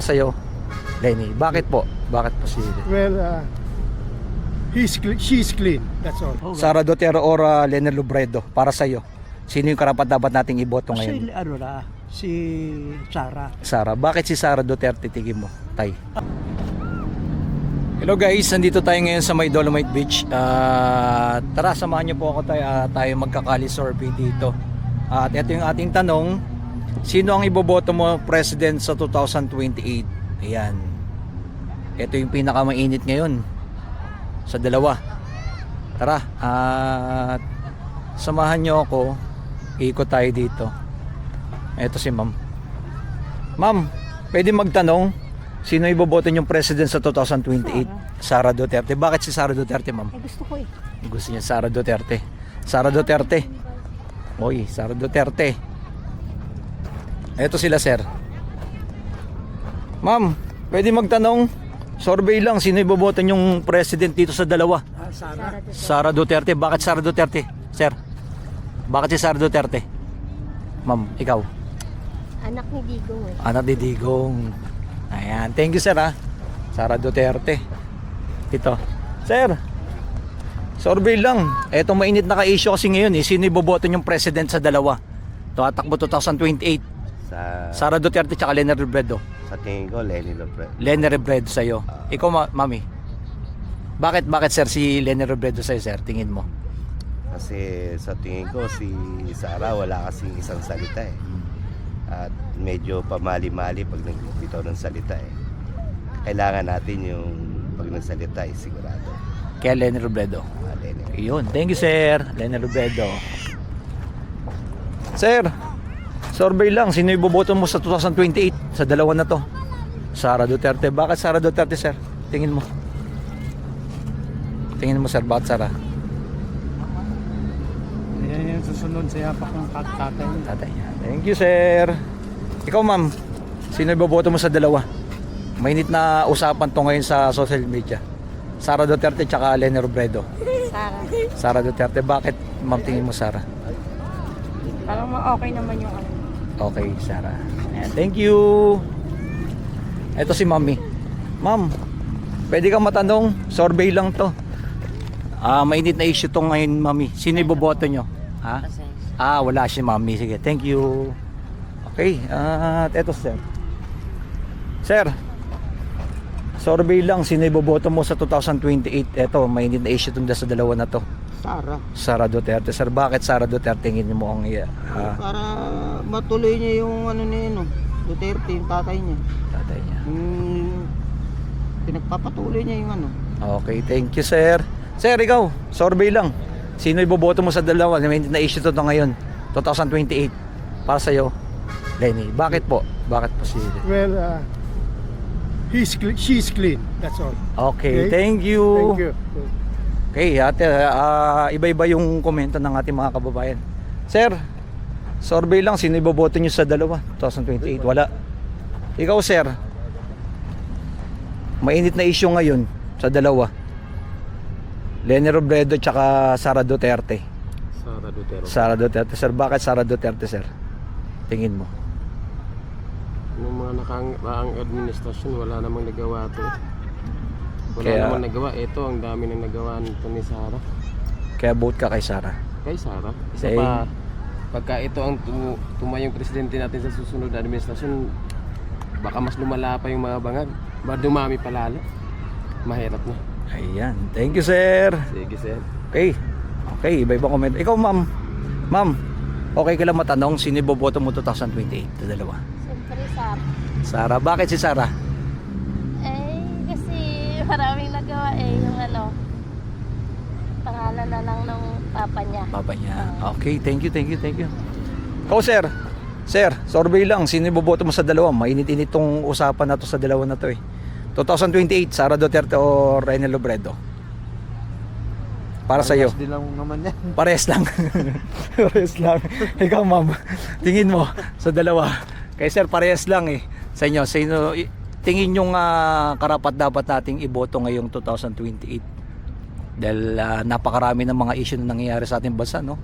Sa'yo, Lenny. Bakit po? Bakit po si Well, she's clean. That's all. Sara Duterte or Leni Robredo? Para sa'yo, sino yung karapat-dapat nating iboto ngayon? Si Sara. Sara. Bakit si Sara Duterte tingin mo, Tay? Hello guys, nandito tayo ngayon sa may Dolomite Beach. Tara, samahan niyo po ako tayo magkakali survey dito. At ito yung ating tanong, sino ang iboboto mo president sa 2028? Ayan. Ito yung pinakamainit ngayon sa dalawa. Tara, at samahan niyo ako. Ikot tayo dito. Ito si ma'am. Ma'am, pwede magtanong, sino iboboto niyong president sa 2028? Sara Duterte. Bakit si Sara Duterte, ma'am? Gusto ko eh. Gusto niya Sara Duterte. Sara Duterte. Oy, Sara Duterte. Ito sila, sir. Ma'am, pwede magtanong, survey lang, sino iboboto niyong president dito sa dalawa? Sara Duterte. Bakit Sara Duterte, sir? Bakit si Sara Duterte? Ma'am, ikaw? Anak ni Digong eh. Anak ni Digong. Ayan, thank you sir ha. Sara Duterte. Ito. Sir, survey lang. Eto mainit na ka-issue kasi ngayon eh. Sino iboboto niyong president sa dalawa? Tatakbo 2028. Sara Duterte tsaka Leni Robredo. Sa tingin ko, Leni Robredo. Leni Robredo sa'yo. Ikaw mami. Bakit sir si Leni Robredo sa'yo sir? Tingin mo? Kasi sa tingin ko, si Sara wala kasing isang salita eh. At medyo pamali-mali pag nagbitaw ng salita eh. Kailangan natin yung pag nagsalita eh, sigurado. Kaya Leni Robredo. Leni. Ayun. Thank you sir. Leni Robredo. Sir, survey lang. Sino iboboto mo sa 2028? Sa dalawa na to. Sara Duterte. Bakit Sara Duterte sir? Tingin mo. Tingin mo sir, bakit Sara? Yan yung susunod sa yapak ng tatay. Tatay niya. Thank you sir. Ikaw ma'am, sino iboboto mo sa dalawa? Mainit na usapan to ngayon sa social media. Sara Duterte tsaka Leni Robredo. Sara. Sara Duterte. Bakit ma'am tingin mo Sara? Parang okay naman yung ano. Okay, Sara. Ayan, thank you. Ito si Mami. Ma'am, pwede kang matanong, survey lang to. Mainit na issue to ngayon, Mami. Sino iboboto nyo? Ha? Wala si Mami. Sige, thank you. Okay, at eto sir. Sir, survey lang, sino iboboto mo sa 2028? Eto, mainit na issue tong sa dalawa na to. Sara Duterte. Sir, bakit Sara Duterte tingin mo ang para matuloy niya yung ano ni Duterte, yung tatay niya. tatay niya? Pinagpapatuloy niya yung ano. Okay, thank you sir. Sir, ikaw, survey lang. Sino iboboto mo sa dalawa? May na-issue to ngayon, 2028. Para sa'yo, Lenny. Bakit po? Bakit po si... Well, she's clean. That's all. Okay, Okay. thank you. Thank you. Okay, ate, iba-iba yung komento ng ating mga kababayan. Sir, survey lang, sino iboboto nyo sa dalawa? 2028, wala. Ikaw sir, mainit na issue ngayon sa dalawa. Leni Robredo tsaka Sara Duterte. Sara Duterte. Sara Duterte. Sir, bakit Sara Duterte sir? Tingin mo? Nung mga nakaraang administrasyon, wala namang nagawa ito. Wala Kaya- namang nagawa. Ito, ang dami nang nagawa nito ni Sara. Kaya vote ka kay Sara. Kay Sara. Isa Say- pa, pagka ito ang tumayong presidente natin sa susunod na administrasyon, baka mas lumala pa yung mga bangag. Baka dumami pa lalo. Mahirap na. Ayan. Thank you sir. Sige, sir. Okay. Okay, iba-iba comment. Ikaw ma'am. Ma'am, okay ka lang matanong, sino iboboto mo 2028 sa dalawa? Siyempre Sara. Sara. Bakit si Sara? Eh, kasi maraming nagawa eh. Yung ano, pangalan na lang ng papa niya. Papa niya. Okay, thank you. Ikaw sir. Sir, survey lang, sino iboboto mo sa dalawa? Mainit-init tong usapan na to sa dalawa na to eh. 2028, Sara Duterte o Leni Robredo? Para sa iyo. Di lang naman yan. Pares lang. Pares lang. Ikaw ma'am, tingin mo sa dalawa. Kay sir, parehas lang eh. Sa inyo, tingin yung karapat dapat nating iboto ngayong 2028? Dahil napakarami ng mga issue na nangyayari sa ating bansa, no?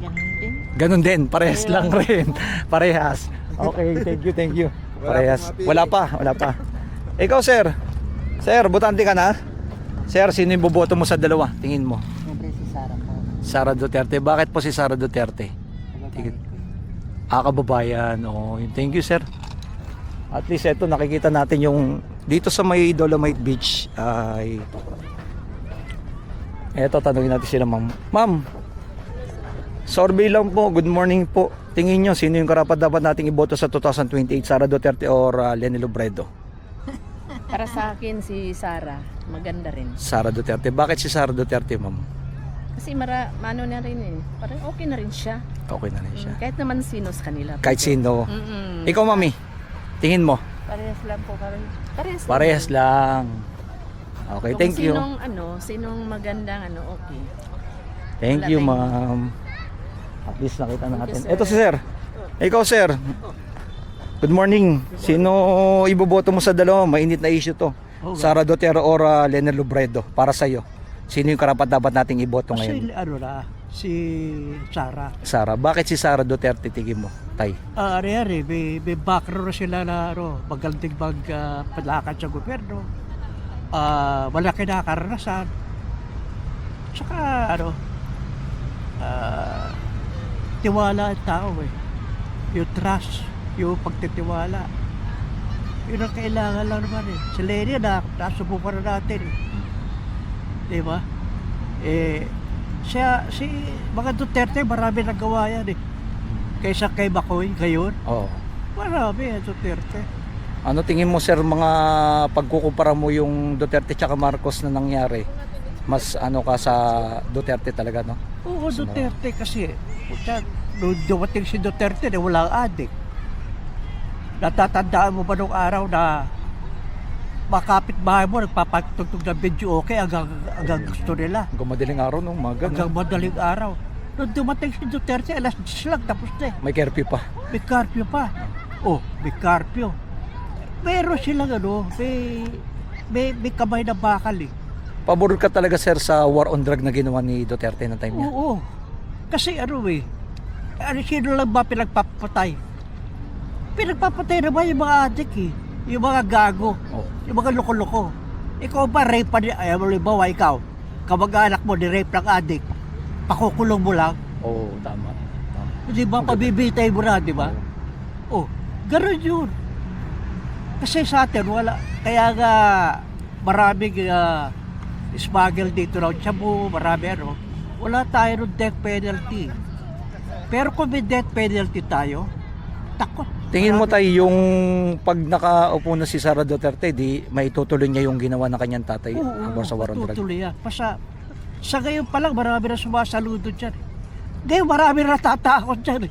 Yan din. Ganun din, parehas lang rin. Parehas. Okay, thank you. Parehas. Wala pa. Ikaw, sir. Sir, butante ka na? Sir, sino yung boboto mo sa dalawa? Tingin mo. Siyempre si Sara po. Sara Duterte. Bakit po si Sara Duterte? Tingin. Kababayan. Oh, thank you, sir. At least ito nakikita natin yung dito sa may Dolomite Beach ay eto, tanungin natin sila, ma'am. Ma'am, survey lang po. Good morning po. Tingin nyo, sino yung karapat-dapat nating iboto sa 2028? Sara Duterte or Leni Robredo? Para sa akin si Sara, maganda rin. Sara Duterte. Bakit si Sara Duterte, ma'am? Kasi mano na rin eh. Parang okay na rin siya. Okay na rin siya. Kahit naman sino sa kanila. Kahit sino. Mm-mm. Ikaw, mami, tingin mo? Parehas lang po. Parehas Parehas lang. Okay, thank you. Sinong magandang okay. Thank Wala you, tayong- ma'am. At least nakita natin. sir. Ito si sir. Ikaw, sir. Good morning. Sino iboboto mo sa dalawa? Mainit na issue to. Sara Duterte or Leni Robredo? Para sa'yo. Sino yung karapat-dapat nating iboto ngayon? Si Sara. Sara. Bakit si Sara Duterte tingin mo, Tay? May background na sila na magaling palakad sa gobyerno. Wala kinakaranasan. Tsaka tiwala ang tao eh. Yung trust, yung pagtitiwala. Yun ang kailangan lang naman eh. Si Lenny nasubukan na natin eh. Diba? Si mga Duterte, marami nagawa yan eh. Kaysa kay Bacoy, ngayon, Oo. marami ang Duterte. Ano tingin mo, sir, mga pagkukumpara mo yung Duterte tsaka Marcos na nangyari? Mas ka sa Duterte talaga, no? Oo, Duterte kasi. Nung dumating si Duterte, walang adik. Natatandaan mo ba nung araw na makapit bahay mo, nagpapatugtog ng video okay hanggang gusto nila. Hanggang madaling araw, no? Maga, Hanggang no? madaling araw. Nung dumating si Duterte, alas 10 lang, tapos na eh. May curfew pa. May curfew pa. Oh, may curfew. Meron silang may kamay na bakal eh. Pabor ka talaga, sir, sa war on drug na ginawa ni Duterte na time niya? Oo. Kasi sino lang ba pinagpapatay? Pinagpapatay na ba yung mga adik eh? Yung mga gago, Oh. yung mga loko-loko. Ikaw ba, rape pa niya? Ayaw mo ba, ikaw? Kamag-anak mo, ni-rape ng adik. Pakukulong mo lang. Oo, tama. Di ba, pabibitay mo na, di ba? Oh, gano'n yun. Kasi sa atin, wala. Kaya nga, maraming smuggle dito ng Cebu, marami wala tayo ng death penalty. Pero kung may death penalty tayo, takot. Tingin mo, tayo yung pag nakaupo na si Sara Duterte, di maitutuloy niya yung ginawa ng kanyang tatay about sa war on drug? Tutuloy yan. Sa ngayon pa lang, marami na sumasaludo dyan. Ngayon, marami na natatakot dyan.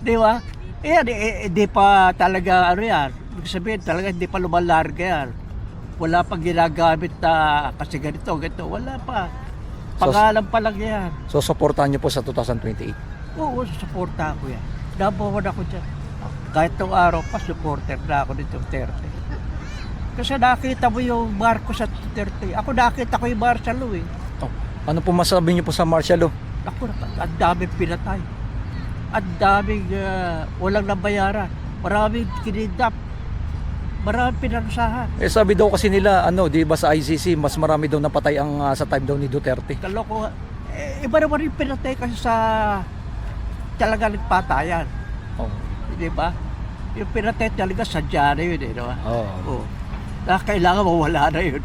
Di ba? Hindi pa talaga, yan. Ibig sabihin, talaga hindi pa lumalarga yan. Wala pang ginagamit na kasi ganito. Wala pa. Pangalan pa lang yan. So, supportahan niyo po sa 2028? Oo, susuporta ako yan. Nabawan ako dyan. Kahit nung araw pa, supporter na ako nito Duterte. Kasi nakita mo yung Marcos at Duterte. Ako nakita ko yung Marcelo eh. Oh. Ano po masabi niyo po sa martial law? Ako, ang daming pinatay. Ang daming walang nabayaran. Maraming kinidnap. Maraming pinagsahan. Sabi daw kasi nila, di ba sa ICC, mas marami daw napatay ang sa time daw ni Duterte. Kaloko. Iba naman yung pinatay kasi sa talaga nagpatayan. Oh. Di ba? Yung pinatay talaga sadya na yun eh. Diba? Oh. Oo. Na kailangan mawala na yun.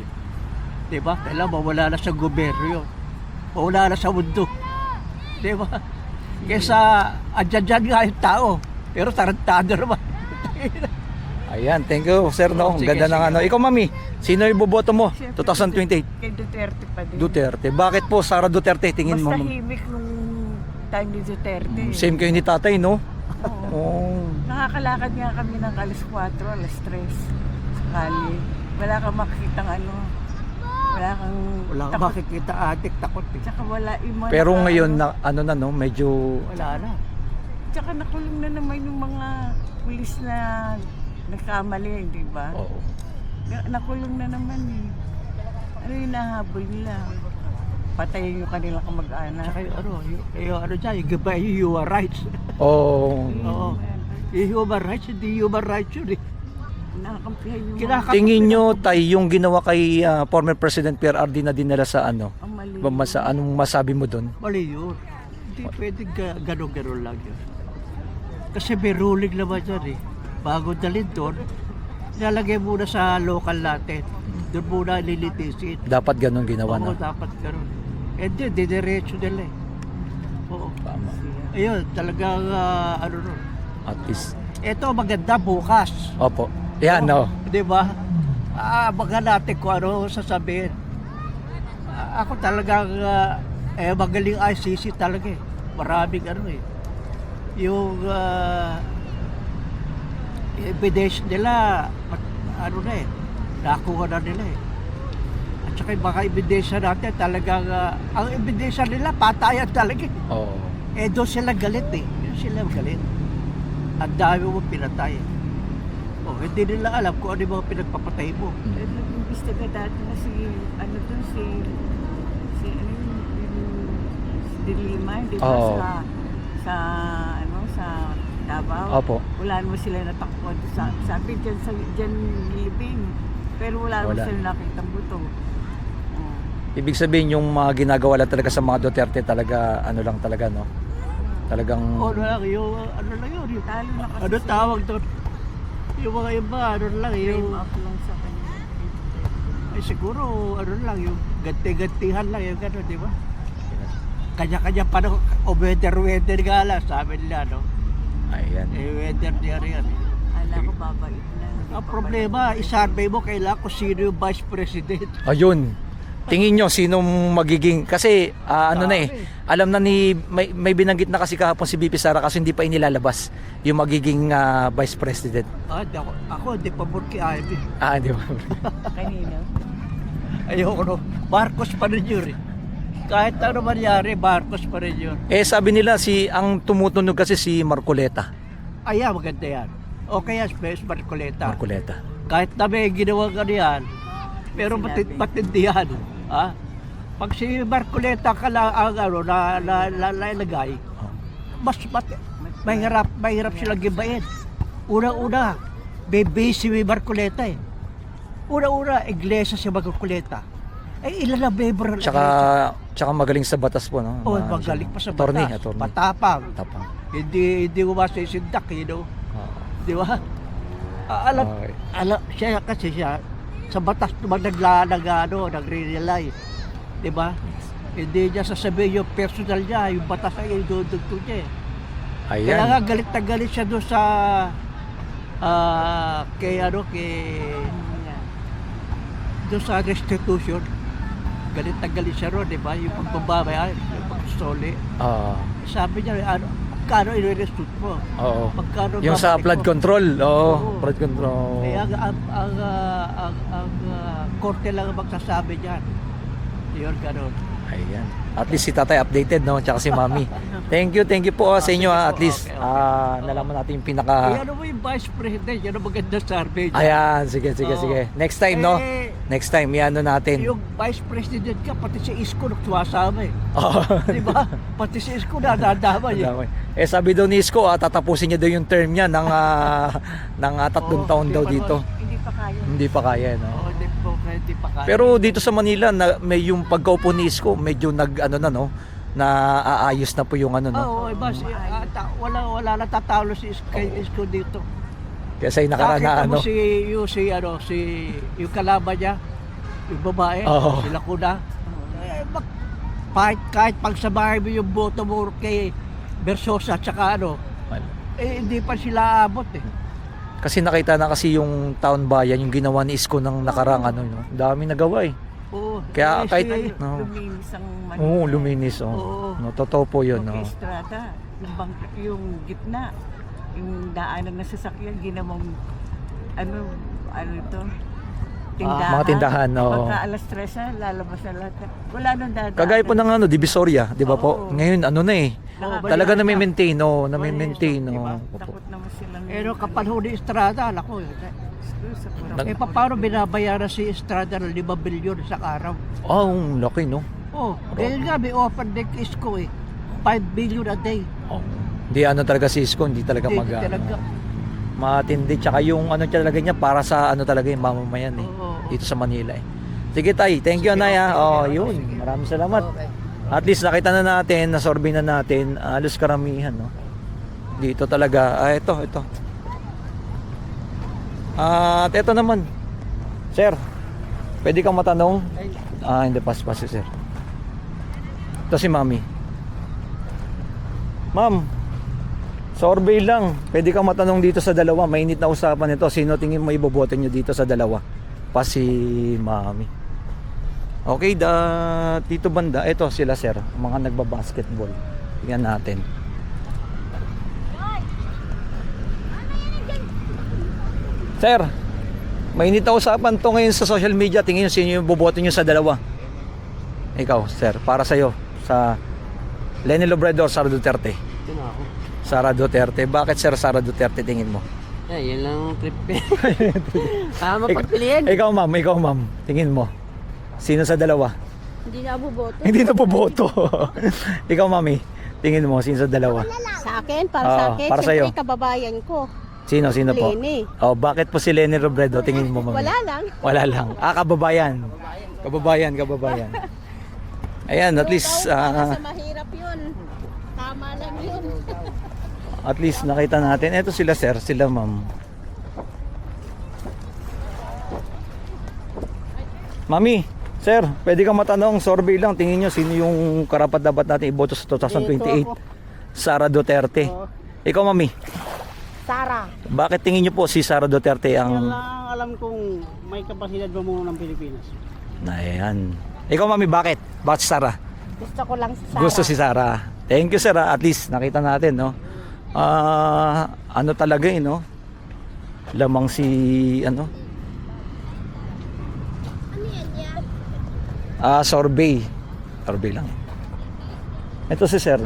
Di ba? Kailangan mawala na sa gobyerno yun. Mawala na sa mundo. Di ba? Kaysa andyan nga yung tao. Pero tarantado naman. Ayan, thank you, sir. No? Ang Sige, ganda ng sige. Ikaw, mami, sino yung boboto mo? 2028? Kay Duterte pa din. Duterte. Bakit po Sara Duterte tingin Mas mo? tahimik nung time ni Duterte. Same kayo ni tatay, no? Oo. Oh. Nakakalakad nga kami ng alas 4, alas 3 sa kali. Wala kang makikitang wala kang Wala kang makikita adik, takot eh. Tsaka wala yung mga Pero ngayon, medyo... Wala na. Tsaka nakulong na naman yung mga pulis na nagkamali, di ba? Oo. Nakulong na naman eh. Ano yung nahabol nila? Patayin yung kanilang kamag-anak. Tsaka yung dyan, yung gabay, you are right. Oh. Oo. Yung human rights, hindi human rights yun eh. Nakakampihan yung Tingin nyo tay yung ginawa kay former President PRRD na dinala sa ano? ang mali. Anong masabi mo doon? Mali yun. Hindi pwedeng gano'n-gano'n lang yun. Kasi may ruling naman dyan eh. Bago dalhin doon, nalagay muna sa local natin. Doon muna nilitisin. Dapat ganun ginawa Oo, na. dapat gano'n. And then, didiretso nila eh. Oo. Tama. Ayun, talagang ano nun. At least. Ito maganda bukas. Opo. Yan, no. Di ba? Baka natin kung ano sasabihin. Ako talagang magaling ICC talaga eh. Maraming ano eh. Yung evidence nila, ano na eh, nakuha na nila eh. At saka yung mga ebidensya natin talagang, ang ebidensya nila patayan talaga eh. Oo. Eh doon sila galit eh. Doon sila galit. Ang dami mo pinatay. Oh, hindi nila alam kung ano yung mga pinagpapatay mo. Nag-imbis ka dati na si, ano dun, si ano yung Dilima, di ba, Oo. sa, ano, sa Davao. Opo. Wala naman sila natakbuhan. Sabi dyan living. Pero wala naman Wala. sila nakitang buto. Ibig sabihin yung mga ginagawa lang talaga sa mga Duterte talaga ano lang talaga no. Talagang Ano lang, yung ano lang yun. Yung, Talo na kasi ano sila. tawag doon? Yung mga iba, ano lang, Frame yung, up lang sa kanya. ay siguro, ano lang, yung ganti-gantihan lang, yung gano'n, di ba? Kanya-kanya pa no, o weather nga lang, sabi nila, no? ayan. Eh, weather niya rin. Ala ko babait na. hindi Ang pa problema, isurvey mo kailangan kung sino yung vice president. Ayun. Tingin nyo sinong magiging kasi ano na eh alam na ni may binanggit na kasi kahapon si BP Sara kasi hindi pa inilalabas yung magiging vice president. Ako, hindi pa kay Ivy. Di ba? Kanino? Ayoko no. Marcos pa rin yun eh. Kahit ano mangyari, Marcos pa rin yun. Sabi nila ang tumutunog kasi si Marcoleta. Ayan, maganda yan. O kaya Space Marcoleta. Marcoleta. Kahit na may ginawa ka niyan, pero Sinabi. matindihan. Ha? Pag si Marcoleta ka lang ang ano, nalagay, mahirap silang gibayin. Una-una, baby si Marcoleta eh. Una-una, iglesia si Marcoleta. Ilan ang member ng Tsaka magaling sa batas po no. Oh, magaling pa sa attorney, batas. attorney. Patapang. Tapang. Hindi umasisindak, you know. Di ba? Okay. Alam siya kasi siya sa batas naman nagre-rely. Di ba? Hindi niya sasabihin yung personal niya, yung batas ay idudugtog niya eh. Kaya nga Ayan. galit na galit siya doon sa kay doon sa restitution. Galit na galit siya ron, di ba? Yung pagbabayan, yung pagsoli. Sabi niya, ano, magkano i-restute mo? Oo. Magkano Yung sa babalik flood mo? control. Oo, Oo. flood control. Kaya ang korte lang ang magsasabi diyan. Yun, ganun. Ayan. At least si Tatay updated no, tsaka si Mami. Thank you po sa inyo At least nalaman natin yung pinaka. Ano mo yung vice president, yan ang maganda survey niya. Ayan, sige. Oo. Next time no. Eh, Next time iano natin. Yung vice president ka, pati si Isko nagsuwasama eh. Oo. Di ba? Pati si Isko nadadamay eh. Damay. Sabi daw ni Isko, tatapusin niya daw yung term niya ng 3 Oo, taon daw di pa dito. Hindi pa kaya. Hindi pa kaya no. Oo, hindi pa kaya. Pero dito sa Manila may yung pagkaupo ni Isko, medyo na aayos na po yung ano no. Oo, iba wala natatalo si Isko, kay Isko dito. Kasi nakaraan na Nakita mo ano. yung kalaban niya, yung babae, Oo. sila kuna. Kahit pagsamahin mo yung boto mo kay Versosa tsaka ano, hindi pa sila abot eh. Kasi nakita na kasi yung town bayan, yung ginawa ni Isko ng nakarang ano, no? Dami nagawa eh. Oo. Kaya kahit si- Luminis ang Manila. Oo, luminis oh. Oo. No, totoo po 'yun, no. Estrada, yung gitna, yung daanan ng sasakyan, ginawang ano ito? Tindahan. Mga tindahan, oo. Pagka alas 3 na, lalabas na lahat. Wala nang dadaan. Kagaya po ng ano, Divisoria, 'di ba po? Oo. Ngayon ano na eh. Nakaka- Talaga na may maintain, no, na may maintain, no. Diba? Opo. Takot naman silang... Pero kapal ho ni Estrada, ako Sa kurang- eh paano binabayaran si Estrada ng 5 bilyon sa araw? Ang laki, no. Oh, dahil nga may open deck Isko eh. 5 billion a day. Hindi ano talaga si Isko, hindi talaga Hindi mag talaga. Matindi. Tsaka yung ano talaga niya para sa ano talaga yung mamamayan eh. Dito sa Manila eh. Sige tay, thank you Nay ha. Oh, yun. Maraming salamat. At least nakita na natin, nasorbe na natin, halos karamihan no. Dito talaga. Ito. At ito naman. Sir, pwede kang matanong? Hindi pas si sir. Ito si Mami. Ma'am, survey lang. Pwede kang matanong dito sa dalawa. Mainit na usapan ito. Sino tingin mo iboboto nyo dito sa dalawa? Pa si Mami. Okay, dito banda. Ito sila sir. Mga nagbabasketball. Tingnan natin. Sir, mainit na usapan to ngayon sa social media. Tingin nyo sino yung boboto nyo sa dalawa? Ikaw, sir. Para sa'yo. Sa Leni Robredo or Sara Duterte? Ito na ako. Sara Duterte. Bakit sir Sara Duterte tingin mo? Yan lang trip ko. Mapagpiliin. Ikaw ma'am. Tingin mo? Sino sa dalawa? Hindi na boboto. Hindi na boboto. Ikaw mami. Tingin mo sino sa dalawa? Sa akin, para Oo, sa akin, para sa'yo. siyempre kababayan ko. Sino po? Leni. Oh, bakit po si Leni Robredo tingin mo mami? Wala lang. Kababayan. Kababayan. Ayan, at least Sa mahirap yun. Tama lang yun. at least nakita natin. Ito sila sir, sila ma'am. Mami, sir, pwede kang matanong, survey lang, tingin nyo sino yung karapat-dapat natin iboto sa 2028? Sara Duterte. Ikaw mami, Sara. bakit tingin nyo po si Sara Duterte ang... Alam kong may kapasidad ba mo ng Pilipinas? Ayan. Ikaw mami, bakit? Bakit si Sara? Gusto ko lang si Sara. Gusto si Sara. Thank you sir, at least nakita natin no. Ano talaga no? Lamang si ano? Survey lang. Ito si sir,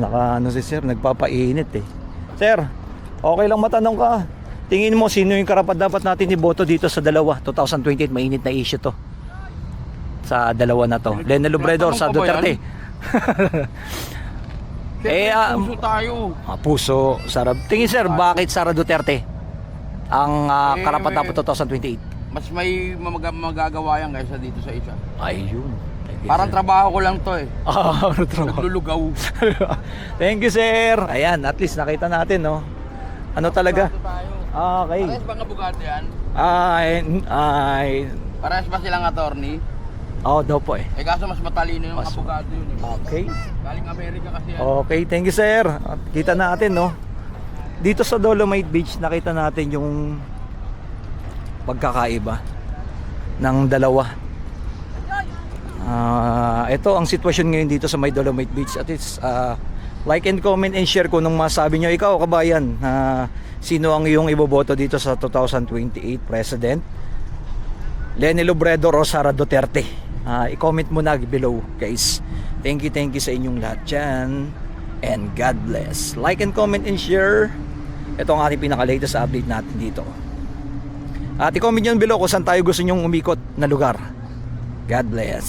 nagpapainit eh. Sir, okay lang matanong ka. Tingin mo sino yung karapat-dapat natin iboto dito sa dalawa? 2028, mainit na issue to. Sa dalawa na to. Leni Robredo or Sara Duterte? Puso tayo. Puso, Sara. Tingin sir, bakit Sara Duterte ang karapat-dapat 2028? Mas may magagawa yan kaysa dito sa isa. Ayun. Parang trabaho ko lang to eh. Trabaho. Naglulugaw. Thank you sir. Ayan, at least nakita natin no. Ano talaga? Okay. Parehas bang abogado yan? Parehas ba silang attorney? Daw po eh. Kaso mas matalino yung abogado yun eh. Okay. Galing Amerika kasi yan. Okay, thank you sir. At kita natin no. Dito sa Dolomite Beach nakita natin yung pagkakaiba ng dalawa. Ito ang sitwasyon ngayon dito sa may Dolomite Beach. At it's like and comment and share kung nung masabi nyo. Ikaw kabayan, sino ang iyong iboboto dito sa 2028 President? Leni Robredo o Sara Duterte? I-comment mo na below guys. Thank you sa inyong lahat dyan. And God bless. Like and comment and share. Ito ang ating pinaka-latest update natin dito. At i-comment nyo below kung saan tayo gusto nyong umikot na lugar. God bless.